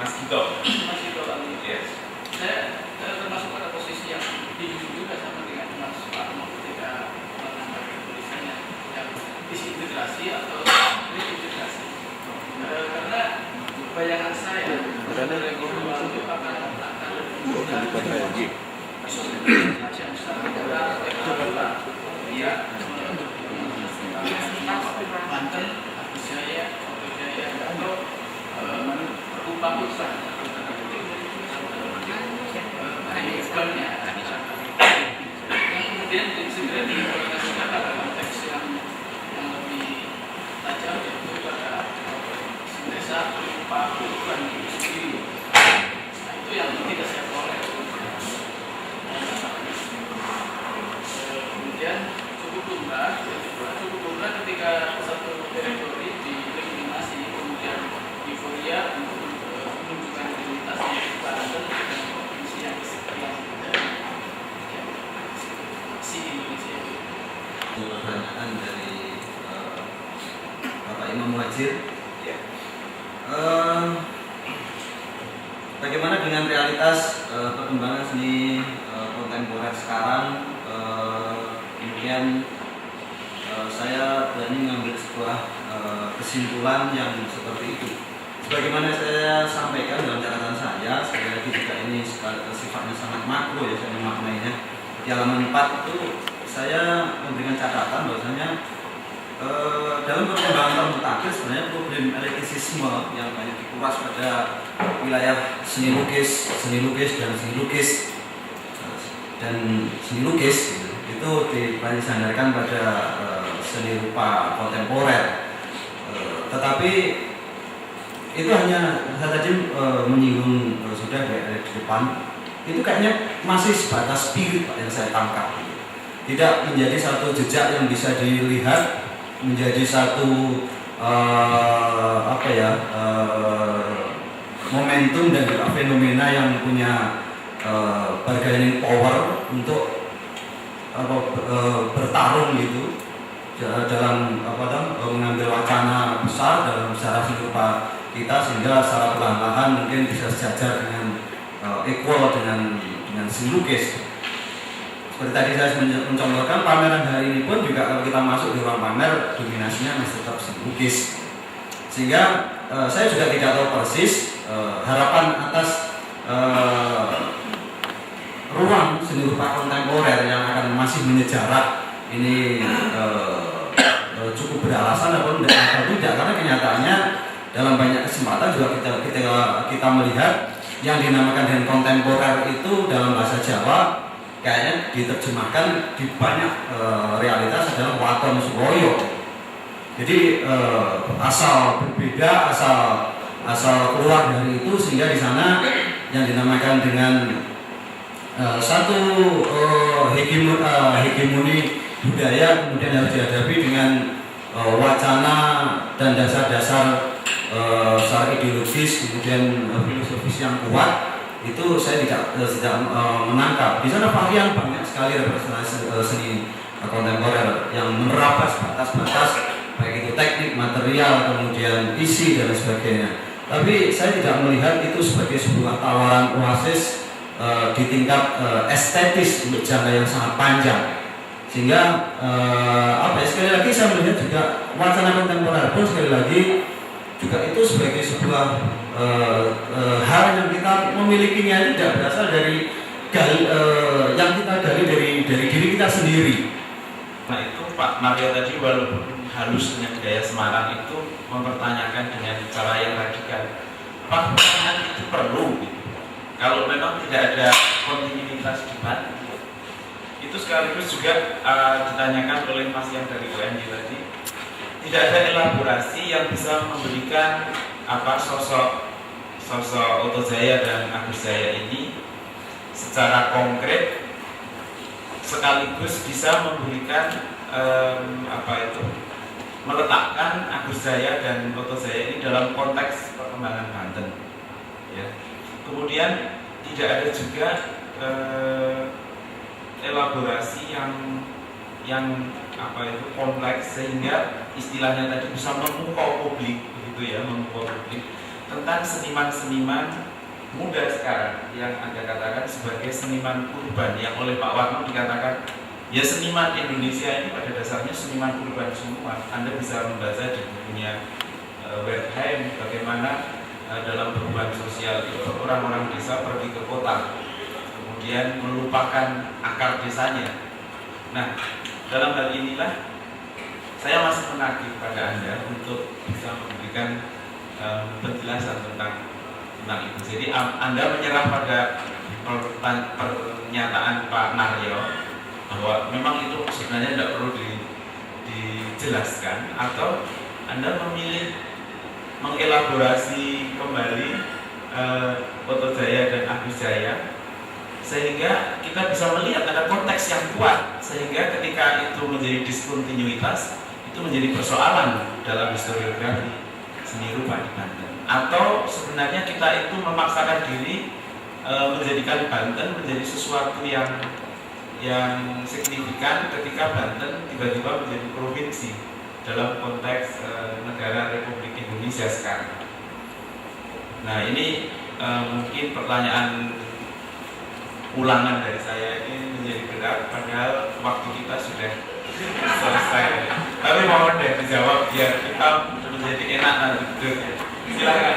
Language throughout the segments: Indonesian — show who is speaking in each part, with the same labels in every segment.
Speaker 1: Mas Gito.
Speaker 2: Mas Gito kali.
Speaker 1: Yes.
Speaker 2: Saya termasuk pada posisi yang bingung juga sama dengan Mas Parmo ketika menanggapi tulisannya yang disintegrasi atau reintegrasi. Karena bayangan saya reforma itu akan Banten, Agus Jaya, Oto Jaya, atau upah-upah yang kemudian segera diimplementasikan pada konteks yang lebih tajam, yaitu pada sintesa upah-upah itu sendiri. Nah, itu yang tidak saya boleh. Kemudian cukup lumrah ketika satu teritori dieliminasi, kemudian euforia untuk menunjukkan identitas yang Banten dan provinsi yang si Indonesia.
Speaker 3: Pertanyaan dari Bapak Imam Muhajir.
Speaker 1: Ya.
Speaker 3: Bagaimana dengan realitas perkembangan seni kontemporer sekarang? Kemudian saya berani mengambil sebuah kesimpulan yang seperti itu. Sebagaimana saya sampaikan dalam catatan saya, sekali lagi juga ini sifatnya sangat makro ya, saya memaknainya. Di halaman 4 itu saya memberikan catatan bahwasanya dalam perkembangan tahun terakhir sebenarnya problem elitisisme yang banyak dikuras pada wilayah seni lukis gitu. Itu banyak disandarkan pada seni rupa kontemporer. Tetapi itu hanya saya tadi menyinggung sudah di depan, itu kayaknya masih sebatas spirit Pak yang saya tangkap. Tidak menjadi satu jejak yang bisa dilihat, menjadi satu momentum dan juga fenomena yang punya bargaining power untuk bertarung gitu dalam mengambil wacana besar dalam sejarah seni rupa kita, sehingga secara perlahan-lahan mungkin bisa sejajar dengan equal dengan seni lukis. Seperti tadi saya mencontohkan pameran hari ini pun juga kalau kita masuk di ruang pamer dominasinya masih tetap seni lukis. Sehingga saya juga tidak tahu persis harapan atas ruang seni rupa kontemporer yang akan masih menyejarah ini cukup beralasan atau tidak, karena kenyataannya dalam banyak kesempatan juga kita melihat yang dinamakan dengan kontemporer itu dalam bahasa Jawa kayaknya diterjemahkan di banyak realitas adalah waton suroyo. Jadi asal berbeda, asal keluar dari itu, sehingga di sana yang dinamakan dengan satu hegemoni budaya kemudian harus dihadapi dengan wacana dan dasar-dasar secara ideologis kemudian filosofis yang kuat. Itu saya tidak menangkap. Di sana varian banyak sekali representasi seni kontemporer yang menerabas batas-batas baik itu teknik, material, kemudian isi dan sebagainya. Tapi saya tidak melihat itu sebagai sebuah tawaran oasis di tingkat estetis untuk jangka yang sangat panjang. Sehingga sekali lagi saya melihat juga wacana kontemporer pun sekali lagi juga itu sebagai sebuah hal yang kita memilikinya tidak berasal dari yang kita gali dari diri kita sendiri.
Speaker 1: Nah itu Pak Mario tadi walaupun halus dengan gaya Semarang itu mempertanyakan dengan cara yang radikal. Apa pertanyaan itu perlu? Gitu. Kalau memang tidak ada kontinuitas di Banten, itu sekaligus juga ditanyakan oleh Mas yang dari UNJ tadi. Tidak ada elaborasi yang bisa memberikan sosok Oto Jaya dan Agus Jaya ini secara konkret, sekaligus bisa memberikan meletakkan Agus Jaya dan Oto Jaya ini dalam konteks perkembangan Banten. Ya. Kemudian tidak ada juga elaborasi yang kompleks sehingga istilahnya tadi bisa memukau publik, begitu ya, memukau publik. tentang seniman-seniman muda sekarang yang Anda katakan sebagai seniman urban, yang oleh Pak Warno dikatakan ya seniman Indonesia ini pada dasarnya seniman urban semua. Anda bisa membaca di bukunya Wertheim bagaimana dalam perubahan sosial itu orang-orang desa pergi ke kota, kemudian melupakan akar desanya. Nah, dalam hal inilah saya masih menagih pada Anda untuk bisa memberikan penjelasan tentang itu. Jadi Anda menyerah pada pernyataan Pak Naryo bahwa memang itu sebenarnya tidak perlu dijelaskan, atau Anda memilih mengelaborasi kembali Oto Jaya dan Agus Jaya sehingga kita bisa melihat ada konteks yang kuat, sehingga ketika itu menjadi diskontinuitas itu menjadi persoalan dalam historiografi seni rupa di Banten. Atau sebenarnya kita itu memaksakan diri menjadikan Banten menjadi sesuatu yang signifikan ketika Banten tiba-tiba menjadi provinsi dalam konteks negara Republik Indonesia sekarang. Nah, ini mungkin pertanyaan ulangan dari saya ini menjadi berat, padahal waktu kita sudah selesai. Tapi mohon deh dijawab biar kita menjadi enak nanti duduk. Silakan.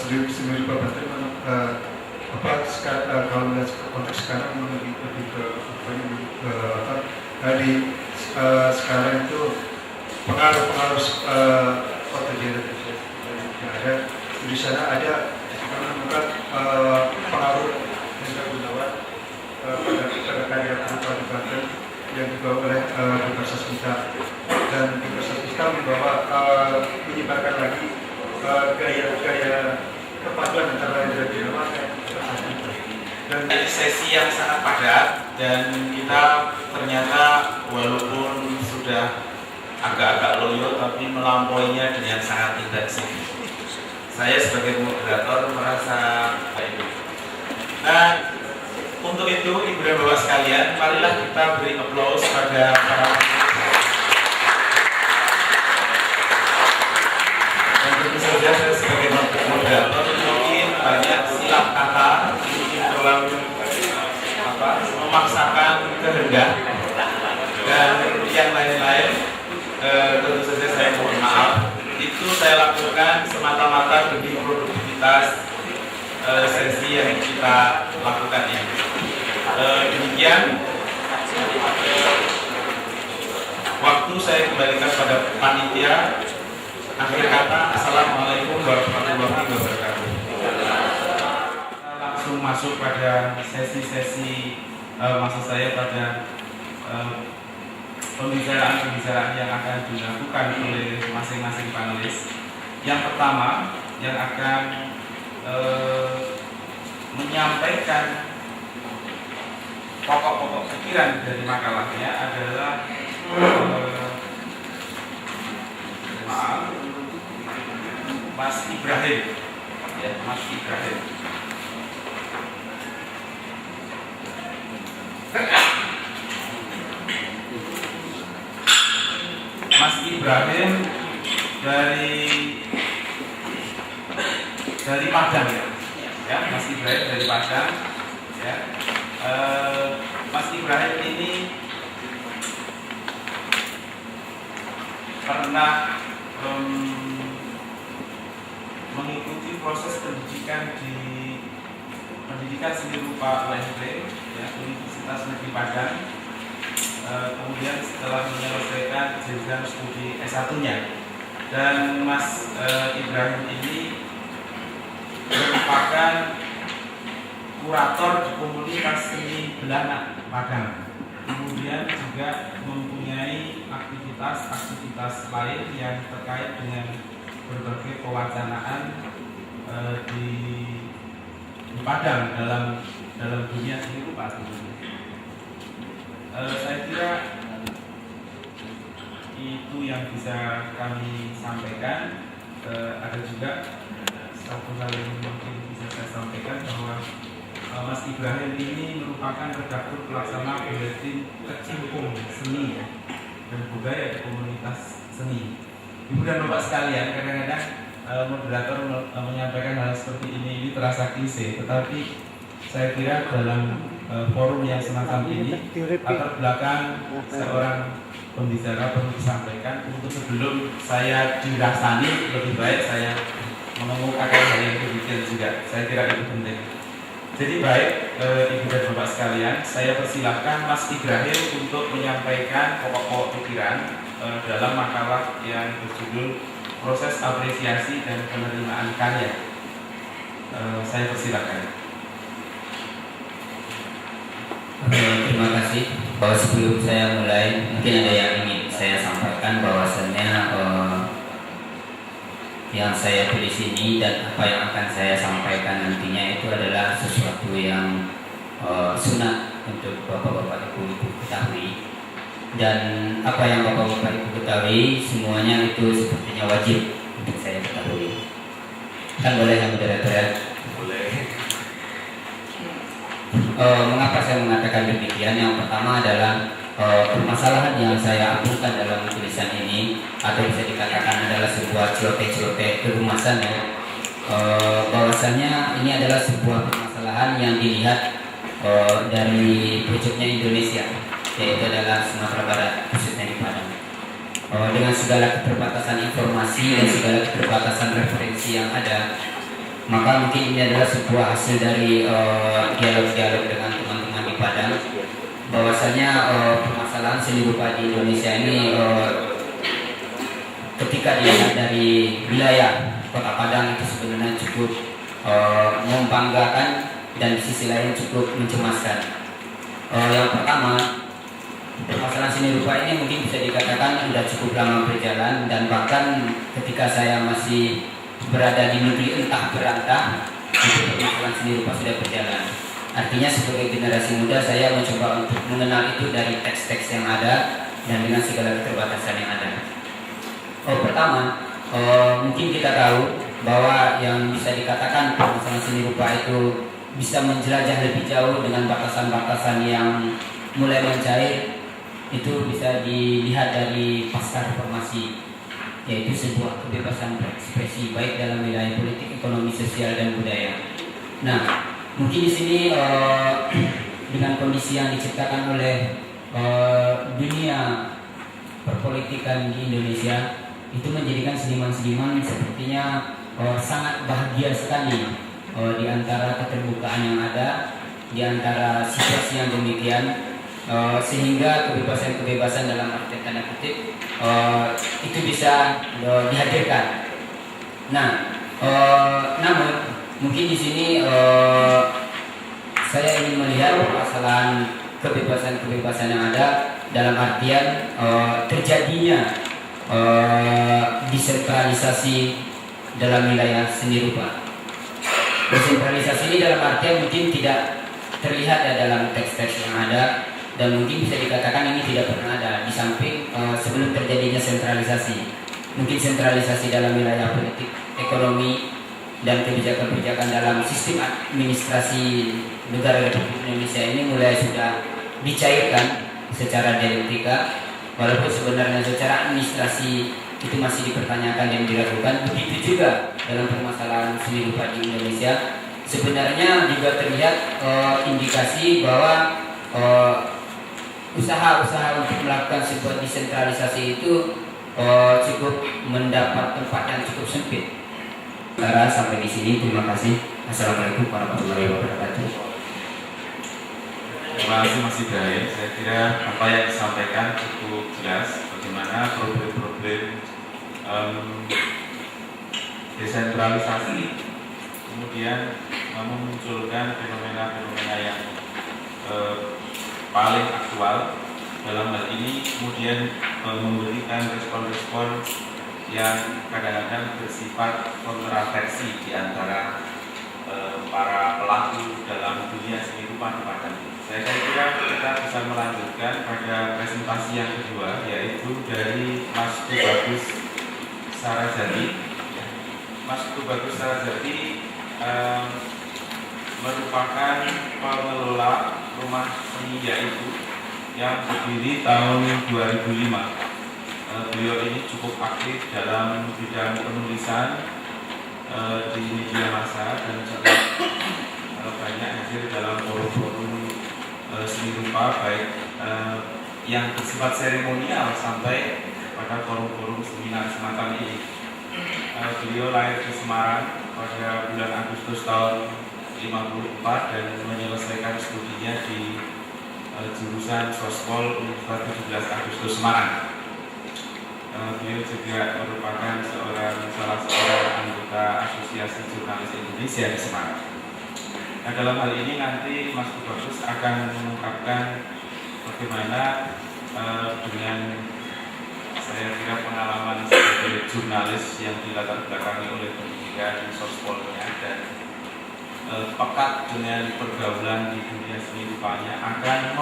Speaker 4: Seni rupa Banten kalau melihat konteks sekarang lebih ke tadi sekarang itu pengaruh Oto Jaya yang ada di sana, ada menemukan pengaruh Hendra Gunawan pada karya rupa di Banten yang dibawa oleh Dr. Sasmita, dan Dr. Sasmita menyebarkan lagi gaya kepaduan antara Hendra Gunawan dan Dr. Sasmita.
Speaker 1: Dan sesi yang sangat padat, dan kita ternyata walaupun sudah agak-agak loyo tapi melampauinya dengan sangat intensif. Saya sebagai moderator merasa itu. Nah, untuk itu Ibu dan Bapak sekalian, marilah kita beri aplaus pada para dan tentu saja saya sebagai moderator mungkin banyak silap kata, mungkin terlalu memaksakan kehendak dan yang lain-lain. Tentu saja saya mohon maaf. Itu saya lakukan semata-mata demi produktivitas sesi yang kita lakukan ini. Demikian waktu saya kembalikan pada panitia. Akhir kata, assalamualaikum warahmatullahi wabarakatuh. Kita langsung masuk pada sesi-sesi maksud saya pada pembicaraan-pembicaraan yang akan dilakukan oleh masing-masing panelis. Yang pertama yang akan menyampaikan pokok-pokok pikiran dari makalahnya adalah Mas Ibrahim, ya, Mas Ibrahim. Mas Ibrahim dari Padang, ya, Mas Ibrahim dari Padang, ya. Mas Ibrahim ini pernah mengikuti proses pendidikan di pendidikan seni rupa UNP, ya, Universitas Negeri Padang. Kemudian setelah menyelesaikan jenjang studi S1-nya, dan Mas Ibrahim ini merupakan kurator di komunitas seni Belanak Padang. Kemudian juga mempunyai aktivitas lain yang terkait dengan berbagai pewacanaan di Padang dalam dunia seni rupa. Saya kira itu yang bisa kami sampaikan. Ada juga satu hal yang mungkin bisa saya sampaikan, bahwa Mas Ibrahim ini merupakan redaktur pelaksana buletin Kecimpung Seni, ya. dan budaya di komunitas seni. Ibu dan Bapak sekalian, kadang-kadang moderator menyampaikan hal seperti ini terasa klise, tetapi saya kira dalam forum yang semacam ini latar belakang seorang pembicara perlu disampaikan untuk sebelum saya dirasani lebih baik saya mengemukakan hal yang demikian juga. Saya kira itu penting. Jadi baik Ibu dan Bapak sekalian, saya persilahkan Mas Ibrahim untuk menyampaikan pokok-pokok pikiran dalam makalah yang berjudul Proses Apresiasi dan Penerimaan Karya. Saya persilahkan.
Speaker 5: Terima kasih. Sebelum saya mulai, mungkin ada yang ingin saya sampaikan bahwasannya yang saya tulis ini dan apa yang akan saya sampaikan nantinya itu adalah sesuatu yang sunat untuk bapak-bapak ibu ketahui, dan apa yang bapak-bapak ibu ketahui semuanya itu sepertinya wajib untuk saya ketahui. Kan boleh yang moderator ya?
Speaker 1: Boleh.
Speaker 5: Mengapa saya mengatakan demikian? Yang pertama adalah permasalahan yang saya apunkan dalam tulisan ini, atau bisa dikatakan adalah sebuah celoteh-celoteh kerumasan ya. Bahwasannya ini adalah sebuah permasalahan yang dilihat dari pucuknya Indonesia, yaitu adalah Sumatera Barat, khususnya di Padang. Dengan segala keterbatasan informasi dan segala keterbatasan referensi yang ada, maka mungkin ini adalah sebuah hasil dari dialog-dialog dengan teman-teman di Padang, bahwasanya permasalahan seni rupa di Indonesia ini ketika dilihat dari wilayah Kota Padang itu sebenarnya cukup membanggakan dan di sisi lain cukup mencemaskan. Yang pertama, permasalahan seni rupa ini mungkin bisa dikatakan sudah cukup lama berjalan, dan bahkan ketika saya masih berada di negeri entah berantah, itu permasalahan seni rupa sudah berjalan. Artinya sebagai generasi muda saya mencoba untuk mengenal itu dari teks-teks yang ada dan dengan segala keterbatasan yang ada. Pertama, mungkin kita tahu bahwa yang bisa dikatakan permasalahan seni rupa itu bisa menjelajah lebih jauh dengan batasan-batasan yang mulai mencair, itu bisa dilihat dari pasca reformasi, yaitu sebuah kebebasan berekspresi baik dalam wilayah politik, ekonomi, sosial, dan budaya. Nah, mungkin di sini dengan kondisi yang diciptakan oleh dunia perpolitikan di Indonesia, itu menjadikan seniman-seniman sepertinya sangat bahagia sekali di antara keterbukaan yang ada, di antara situasi yang demikian, sehingga kebebasan-kebebasan dalam arti tanda kutip itu bisa dihadirkan. Nah, namun mungkin di sini saya ingin melihat permasalahan kebebasan-kebebasan yang ada dalam artian terjadinya desentralisasi dalam wilayah seni rupa. Desentralisasi ini dalam artian mungkin tidak terlihat ya dalam teks-teks yang ada, dan mungkin bisa dikatakan ini tidak pernah ada di samping sebelum terjadinya sentralisasi. Mungkin sentralisasi dalam wilayah politik, ekonomi, dan kebijakan-kebijakan dalam sistem administrasi negara Republik Indonesia ini mulai sudah dicairkan secara dialektika, walaupun sebenarnya secara administrasi itu masih dipertanyakan dan diragukan. Begitu juga dalam permasalahan seni rupa di Indonesia, sebenarnya juga terlihat indikasi bahwa usaha-usaha untuk melakukan sebuah desentralisasi itu cukup mendapat tempat yang cukup sempit. Sampai di sini, terima kasih. Assalamualaikum warahmatullahi wabarakatuh.
Speaker 1: Terima kasih Mas Ibrahim. Saya kira apa yang disampaikan cukup jelas bagaimana problem-problem desentralisasi kemudian memunculkan fenomena-fenomena yang paling aktual dalam hal ini, kemudian memberikan respon-respon yang kadang-kadang bersifat kontroversi di antara para pelaku dalam dunia seni rupa di Padang. Saya kira kita bisa melanjutkan pada presentasi yang kedua, yaitu dari Mas Tubagus Sarajati. Mas Tubagus Sarajati merupakan pengelola rumah seni Yaitu yang berdiri tahun 2005. Beliau ini cukup aktif dalam bidang penulisan di media massa dan juga banyak hadir dalam forum-forum seni rupa, baik yang bersifat seremonial sampai pada forum-forum seminar semacam ini. Beliau lahir di Semarang pada bulan Agustus tahun 54 dan menyelesaikan studinya di jurusan Sospol Universitas 17 Agustus Semarang. Beliau juga merupakan salah seorang anggota Asosiasi Jurnalis Indonesia di Semarang. Nah, dalam hal ini nanti Mas Tubagus akan mengungkapkan bagaimana dengan saya kira pengalaman sebagai jurnalis yang dilatar belakangi oleh pendidikan Sospolnya dan pekat dengan pergaulan di dunia seni rupanya akan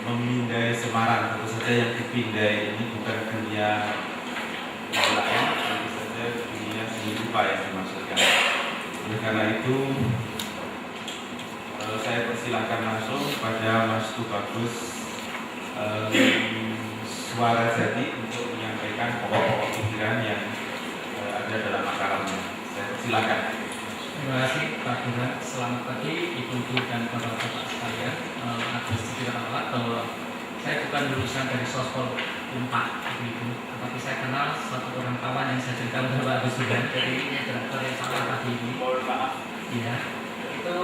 Speaker 1: memindai Semarang. Tentu saja yang dipindai ini bukan dunia lain, tentu saja dunia seni rupa yang dimaksudkan. Oleh karena itu saya persilahkan langsung pada Mas Tubagus Suara Jati untuk menyampaikan pokok-pokok pikiran yang ada dalam makalannya. Saya persilahkan.
Speaker 6: Terima kasih Pak Burhan. Selamat pagi Ibu-ibu dan bapak-bapak sekalian. Ada sedikit awal bahwa saya bukan lulusan dari Sospol Unpad, Ibu-ibu, tetapi saya kenal satu orang kawan yang saya ceritakan kepada Pak Agus Burhan. Jadi ini adalah karya salah tadi ini.
Speaker 1: Mohon maaf.
Speaker 6: Iya, itu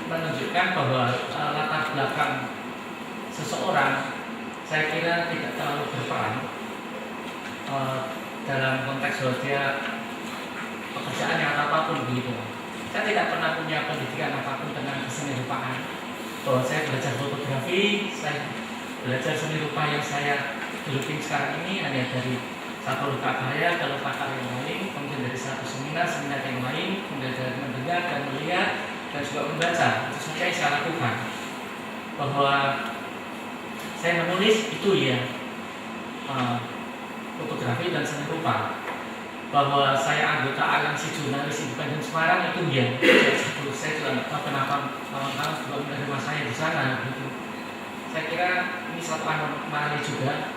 Speaker 6: menunjukkan bahwa latar belakang seseorang saya kira tidak terlalu berperan dalam konteks bahwa dia pekerjaannya atau apapun begitu. Saya tidak pernah punya pendidikan apapun tentang seni rupaan. Bahwa saya belajar fotografi, saya belajar seni rupa yang saya geluti sekarang ini hanya dari satu luka karya ke luka karya yang lain, kemudian dari satu seminar yang lain, kemudian dari mendengar dan melihat dan juga membaca. Itu saja yang saya lakukan. Bahwa saya menulis itu ya fotografi dan seni rupa. Bahwa saya anggota aliansi jurnalis independen Semarang itu ya. Saya juga nggak tahu kenapa kawan-kawan juga menerima saya di sana. Gitu. Saya kira ini satu anomali juga.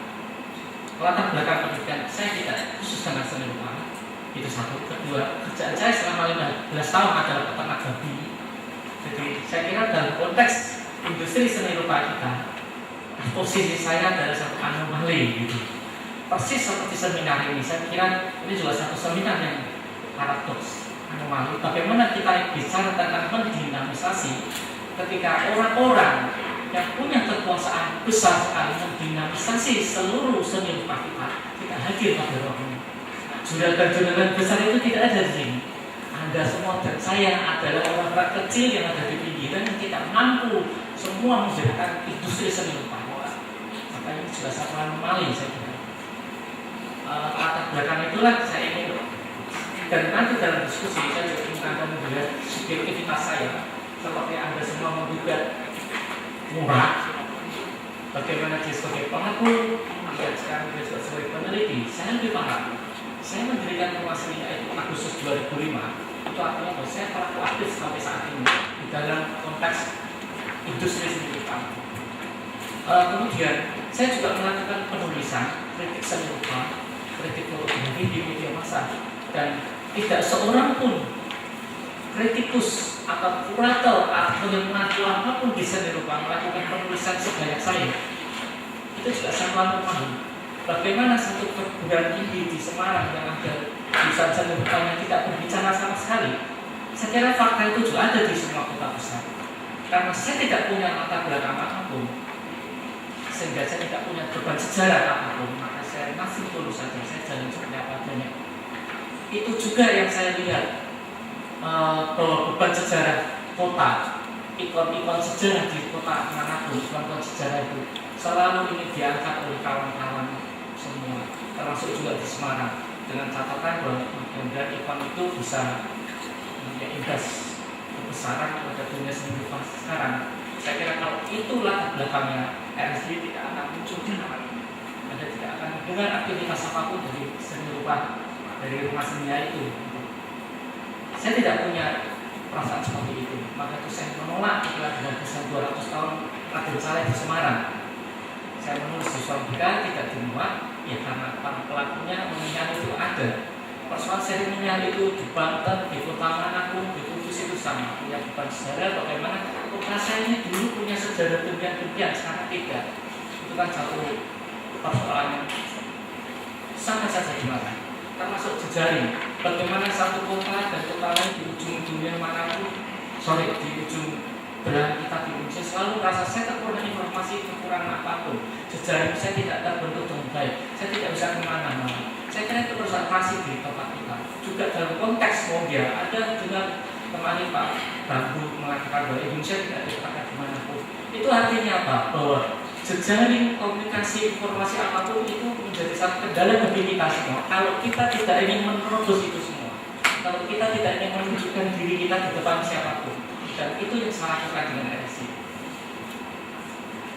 Speaker 6: Latar belakang pendidikan saya tidak khusus dengan seni rupa. Itu satu. Kedua, kerjaan saya selama 15 tahun adalah peternak babi. Jadi saya kira dalam konteks industri seni rupa kita, posisi saya adalah satu anomali gitu. Persis seperti seminar ini, saya kira ini juga satu seminar yang paradoks, anomali. Bagaimana kita bicara tentang mendinamisasi ketika orang-orang yang punya kekuasaan besar sekali mendinamisasi seluruh seni rupa kita hadir pada ruang ini. Juragan-juragan besar itu tidak ada di sini. Anda semua dan saya adalah orang-orang kecil yang ada di pinggiran yang tidak mampu semua menjadikan industri seni rupa. Maka ini juga satu anomali saya kira. Latar belakang itulah saya ingin, dan nanti dalam diskusi saya juga ingin Anda melihat subjektivitas saya seperti Anda semua menggugat murah, bagaimana dia sebagai pelaku dan sekarang dia sebagai peneliti. Saya lebih paham. Saya mendirikan rumah seni itu Agustus 2005. Itu artinya bahwa saya pelaku aktif sampai saat ini di dalam konteks industri seni rupa. Kemudian saya juga melakukan penulisan kritik seni rupa, kritik fotografi di media massa, dan tidak seorang pun kritikus atau kurator atau yang mengaku apapun di seni rupa melakukan penulisan sebanyak saya. Itu juga sangat memahami bagaimana satu perguruan tinggi di Semarang yang ada jurusan seni rupanya tidak berbicara sama sekali. Saya kira fakta itu juga ada di semua kota besar. Karena saya tidak punya latar belakang apapun, sehingga saya tidak punya beban sejarah apapun, maka saya masih tulus saja, saya jalan seperti apa adanya. Itu juga yang saya lihat, bahwa beban sejarah kota, ikon-ikon sejarah di kota manapun, ikon-ikon sejarah itu selalu ini diangkat oleh kawan-kawan semua, termasuk juga di Semarang, dengan catatan bahwa mudah-mudahan ikon itu bisa mengimbas kebesaran pada dunia seni rupa sekarang. Saya kira kalau itu latar belakangnya, RSD tidak akan muncul di nama ini. Anda tidak akan mendengar aktivitas apapun dari seni rupa, dari rumah seni itu. Saya tidak punya perasaan seperti itu. Maka itu saya menolak istilah gagasan 200 tahun Raden Saleh di Semarang. Saya menulis di Sorga tidak dimuat, ya karena para pelakunya mengingat itu ada. Persoalan seremonial itu di Banten, di Kota Manapun, di Kudus itu sama, punya beban sejarah. Bagaimana kota saya ini dulu punya sejarah demikian, sekarang tidak. Itu kan satu persoalan yang sama saja di mana. Termasuk jejaring, bagaimana satu kota dan kota lain di ujung dunia manapun, di ujung belahan kita di Indonesia selalu merasa saya kekurangan informasi, kekurangan apapun. Jejaring saya tidak terbentuk dengan baik, saya tidak bisa kemana-mana. Saya kira itu observasi di tempat kita. Juga dalam konteks mondial, ada dengan kemarin Pak Bambu mengatakan bahwa Indonesia tidak dipakai dimanapun. Itu artinya apa? Bahwa jejaring komunikasi informasi apapun itu menjadi satu kendala bagi kita semua. Kalau kita tidak ingin menerobos itu semua, kalau kita tidak ingin menunjukkan diri kita di depan siapapun, dan itu yang saya lakukan dengan RSI.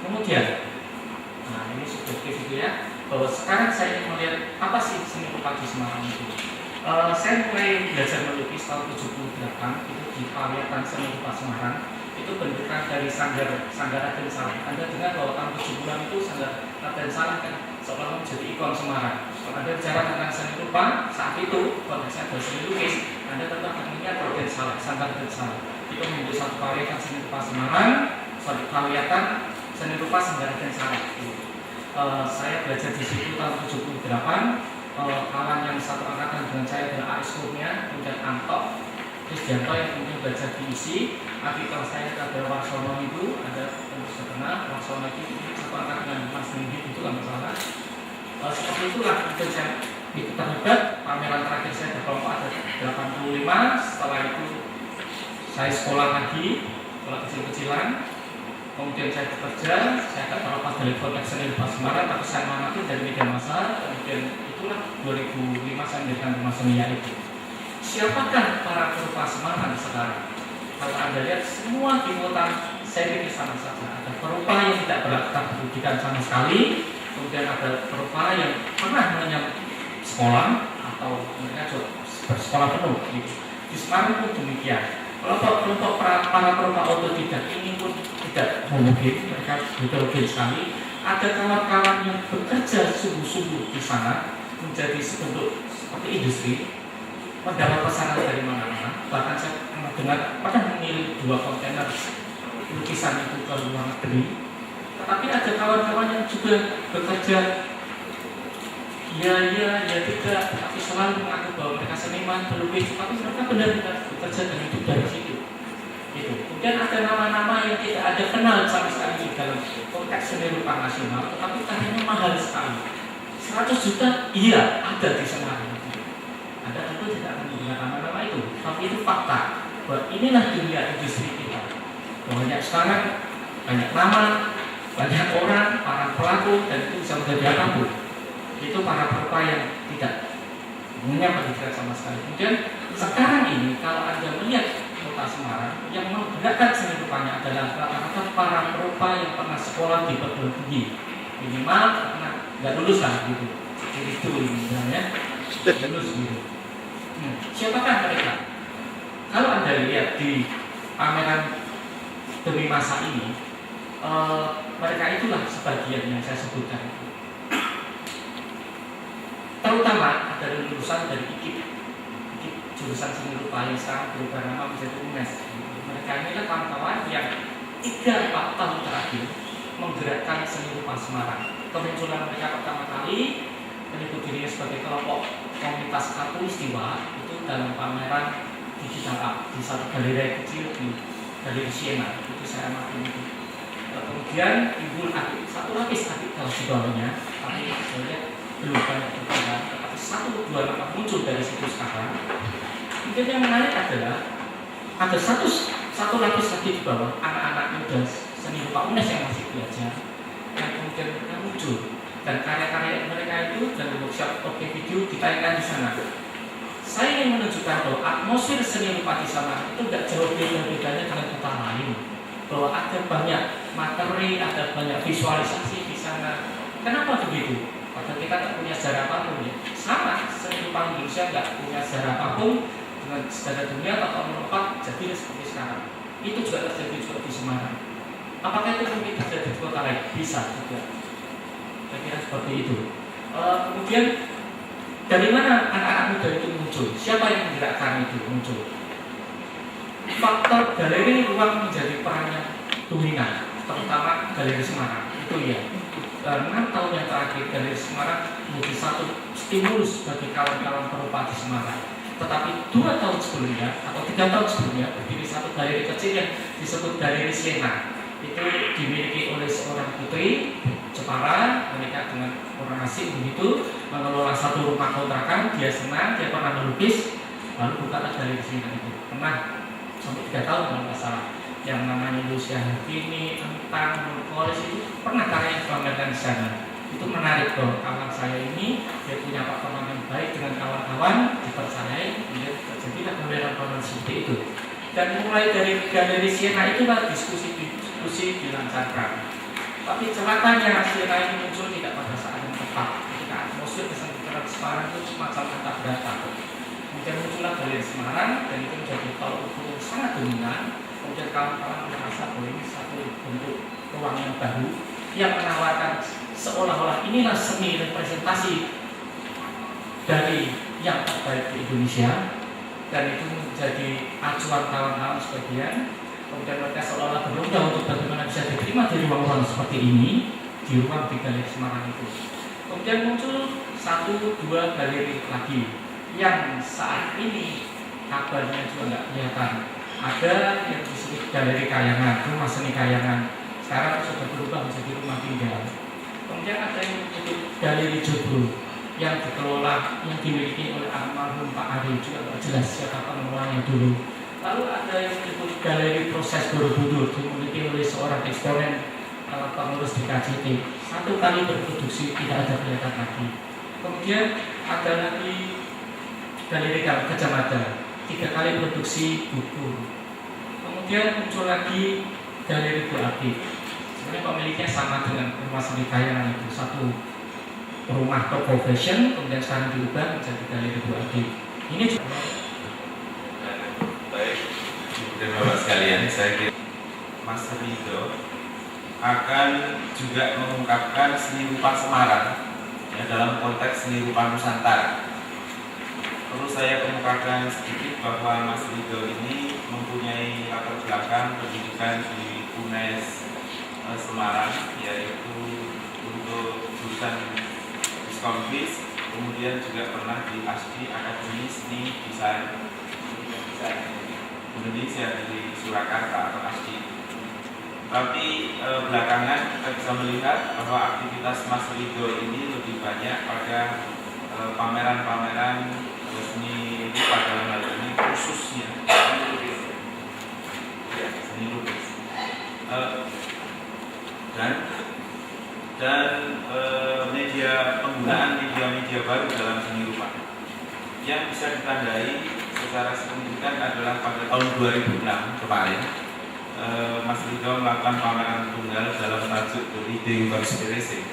Speaker 6: Kemudian, nah ini subjektif itu ya, bahwa sekarang saya ingin melihat apa sih seni rupa di Semarang itu. Saya mulai belajar melukis tahun 78 itu di Pawiyatan Seni Rupa Semarang. Itu bentukan dari Sanggar Raden Saleh. Anda dengar bahwa tahun 70-an itu Sanggar Raden Saleh kan seolah menjadi ikon Semarang. Kalau Anda bicara tentang seni rupa saat itu, konteksnya adalah seni lukis, Anda tetap mengingat Raden Saleh, Sanggar Raden Saleh. Itu menjadi satu pawiyatan seni rupa Semarang, pawiyatan seni rupa Sanggar Raden Saleh. Saya belajar di situ tahun 78. Kawan yang satu angkatan dengan saya adalah A.S. Kurnia, kemudian Anto, Krisdianto yang kemudian belajar di ISI. Adik kelas saya ada Warsono itu, ada tentu saja Warsono itu satu angkatan dengan Mas Nindi itu kan salah. Seperti itulah kemudian saya ikut terlibat. Pameran terakhir saya di kelompok ada 85. Setelah itu saya sekolah lagi, sekolah kecil-kecilan. Kemudian saya bekerja, saya tak terlepas dari konteks seni rupa Semarang, tapi saya mengamati dari media massa. Kemudian itulah 2005 saya mendirikan Rumah Seni itu. Siapakah para perupa Semarang sekarang? Kalau Anda lihat semua di kota saya ini sama saja. Ada perupa yang tidak berlatar pendidikan sama sekali, kemudian ada perupa yang pernah mengenyam sekolah atau mereka bersekolah penuh. Gitu. Di Semarang pun demikian. Kelompok para perupa otodidak ini pun tidak homogen, mereka heterogen sekali. Ada kawan-kawan yang bekerja sungguh-sungguh di sana menjadi sebentuk seperti industri, mendapat pesanan dari mana-mana. Bahkan saya pernah mengirim 2 kontainer lukisan itu ke luar negeri. Tetapi ada kawan-kawan yang juga bekerja ya tidak, tapi selalu mengaku bahwa mereka seniman, pelukis, tapi mereka benar-benar bekerja dan hidup dari situ. Gitu. Kemudian ada nama-nama yang tidak ada kenal sama sekali di dalam konteks seni rupa nasional, tetapi karyanya mahal sekali. 100 juta, iya ada di Semarang. Anda tentu tidak akan menggunakan nama-nama itu, tapi itu fakta bahwa inilah dunia industri kita. Banyak sekarang, banyak nama, banyak orang, para pelaku, dan itu bisa menjadi apapun. Itu para perupa yang tidak punya pendidikan sama sekali. Kemudian sekarang ini kalau Anda melihat kota Semarang yang menggerakkan seni rupanya adalah rata-rata para perupa yang pernah sekolah di perguruan tinggi, minimal karena nggak lulus lah gitu. Jadi itu misalnya lulus gitu. Siapakah mereka? Kalau Anda lihat di pameran demi masa ini, mereka itulah sebagian yang saya sebutkan. Terutama ada lulusan dari IKIP jurusan seni rupa yang sekarang berubah nama menjadi UNES. Mereka ini adalah kawan-kawan yang 3-4 tahun terakhir menggerakkan seni rupa Semarang. Kemunculan mereka pertama kali menyebut dirinya sebagai kelompok komunitas Katulistiwa itu dalam pameran digital art di satu galeri kecil di Galeri Siena. Itu saya amati itu. Kemudian timbul satu lapis artikel di bawahnya, tapi saya lihat belum banyak berkembang, tetapi 1-2 nama muncul dari situ sekarang. Kemudian yang menarik adalah ada satu lapis lagi di bawah, anak-anak muda seni rupa UNES yang masih belajar, yang kemudian mereka muncul dan karya-karya mereka itu dan workshop video ditayangkan di sana. Saya ingin menunjukkan bahwa atmosfer seni rupa di sana itu tidak jauh bedanya dengan kota lain, bahwa ada banyak materi, ada banyak visualisasi di sana. Kenapa begitu? Padahal kita tidak punya sejarah apapun ya. Sama, seni rupa Indonesia tidak punya sejarah apapun dengan sejarah dunia atau melompat jadi seperti sekarang. Itu juga terjadi juga di Semarang. Apakah itu mungkin terjadi di kota lain? Bisa juga. Saya kira seperti itu. Kemudian dari mana anak-anak muda itu muncul? Siapa yang menggerakkan itu muncul? Faktor galeri ruang menjadi peran yang dominan, terutama galeri Semarang. Itu ya. 6 tahun yang terakhir galeri Semarang menjadi satu stimulus bagi kawan-kawan perupa di Semarang. Tetapi 2 tahun sebelumnya atau 3 tahun sebelumnya berdiri satu galeri kecil yang disebut Galeri Siena. Itu dimiliki oleh seorang putri Jepara, menikah dengan orang asing begitu, mengelola satu rumah kontrakan. Dia senang, dia pernah melukis, lalu bukalah Galeri Siena itu. Pernah sampai 3 tahun kalau nggak salah. Yang namanya Lucia Harvini, Entang, Nurkolis itu pernah karya yang dipamerkan di sana. Itu menarik bahwa kawan saya ini dia punya pertemuan yang baik dengan kawan-kawan, dipercayai, kemudian terjadilah pameran-pameran seperti itu. Dan mulai dari Galeri Siena itulah diskusi dilancarkan. Tapi celakanya Siena ini muncul tidak pada saat yang tepat, ketika atmosfer kesempatan Semarang itu semacam kata berata. Kemudian muncullah Galeri Semarang dan itu menjadi tolak ukur sangat dominan. Kemudian kawan-kawan merasa bahwa ini satu bentuk ruang yang baru yang menawarkan seolah-olah inilah seni representasi dari yang terbaik di Indonesia, dan itu menjadi acuan kawan-kawan sebagian. Kemudian mereka seolah-olah berlomba untuk bagaimana bisa diterima di ruang-ruang seperti ini, di ruang di Galeri Semarang itu. Kemudian muncul 1-2 galeri lagi yang saat ini kabarnya juga nggak kelihatan. Ada yang disebut Galeri Kayangan, rumah seni Kayangan. Sekarang sudah berubah menjadi rumah tinggal. Kemudian ada yang disebut Galeri Joglo yang dikelola, yang dimiliki oleh almarhum Pak Ari, juga tidak jelas siapa pengelolanya dulu. Lalu ada yang disebut Galeri Proses Borobudur, dimiliki oleh seorang eksponen pengurus di KJT. 1 kali berproduksi, tidak ada kelihatan lagi. Kemudian ada lagi Galeri Gajah Mada, 3 kali produksi buku. Kemudian muncul lagi Galeri Bu Aktif. Sebenarnya pemiliknya sama dengan rumah seni Kayangan itu, satu rumah toko fashion, kemudian sekarang diubah menjadi Galeri Bu Aktif. Ini juga
Speaker 1: baik. Dan Bapak sekalian, saya kira Mas Rido akan juga mengungkapkan seni rupa Semarang ya, dalam konteks seni rupa Nusantara. Perlu saya kemukakan sedikit bahwa Mas Rido ini mempunyai latar belakang pendidikan di UNES Semarang, yaitu untuk jurusan Viskonvis, kemudian juga pernah di ASDI, Akademi Seni Desain Indonesia di Surakarta atau ASDI. Tapi belakangan kita bisa melihat bahwa aktivitas Mas Rido ini lebih banyak pada pameran-pameran seni rupa, dalam hal ini khususnya seni lukis, dan penggunaan media baru dalam seni rupa yang bisa ditandai secara signifikan adalah pada tahun 2006 kemarin. Mas Rido melakukan pameran tunggal dalam tajuk The Leading Conspiracy.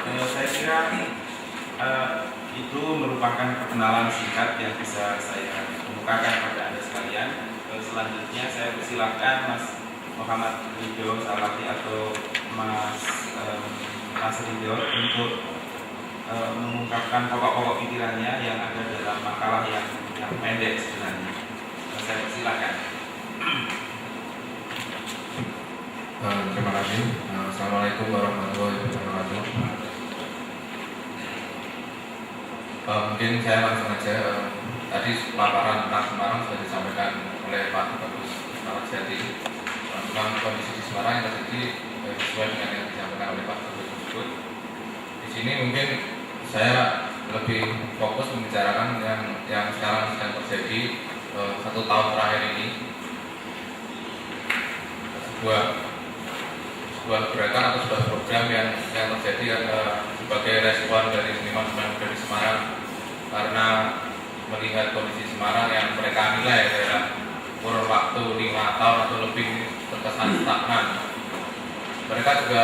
Speaker 1: Saya kira itu merupakan perkenalan singkat yang bisa saya kemukakan pada Anda sekalian. Selanjutnya saya persilahkan Mas Muhammad Rido Salafi atau Mas Rido untuk mengungkapkan pokok-pokok pikirannya yang ada dalam makalah yang pendek sebenarnya. Saya persilahkan.
Speaker 7: Terima kasih. Assalamualaikum warahmatullahi wabarakatuh. Mungkin saya langsung aja. Tadi paparan tentang Semarang sudah disampaikan oleh Pak Bagus Narjati. Tentang kondisi di Semarang yang terjadi sesuai dengan yang disampaikan oleh Pak Bagus tersebut. Di sini mungkin saya lebih fokus membicarakan yang sekarang sedang terjadi 1 tahun terakhir ini. Sebuah gerakan atau sebuah program yang terjadi sebagai respon dari seniman-seniman muda di Semarang karena melihat kondisi Semarang yang mereka nilai dalam kurun waktu 5 tahun atau lebih terkesan stagnan. Mereka juga